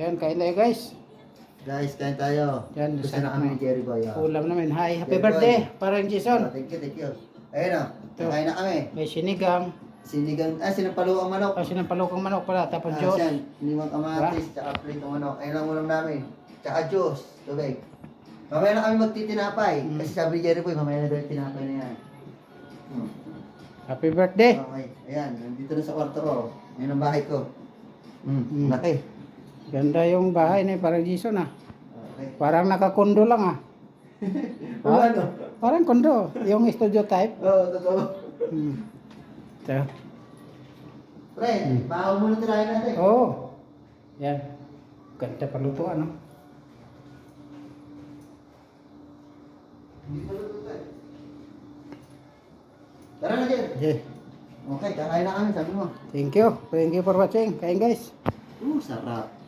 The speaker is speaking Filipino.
Yan, kain tayo guys. Guys, kain tayo. Yan, Gusto sarap na kami na. ni Jerry Boy. Ulam namin. Hi, happy Jerry birthday. Boy. Parang Jason. Thank you, thank you. Ayun o, Ito. kain na kami. May sinigang. Sinampalo ang manok. Kasi ng palukang manok pala. Tapos Diyos. Yan, limang kamatis, tsaka plate ng manok. Ayun ang ulam namin. Tsaka juice, tubig. Mamaya na kami magtitinapay. Kasi sabi ni Jerry Boy, mamaya na daw yung tinapay na yan. Happy birthday. Okay, ayan, nandito na sa kwarto ko. Ayan ang bahay ko. Laki. Ganda yung bahay na parang Jason ah. Okay. Parang nakakondo lang ah. O ano? Parang kondo. Yung studio type. Oo, totoo. Ito. Pre, bahaw muna tirahin natin. Oh. Yan. Ganda palutuan no. Hindi pa lututan. Tara na, Jer. Okay. Okay, kakain na kami, sabi mo. Thank you. Thank you for watching. Kain guys. Sarap.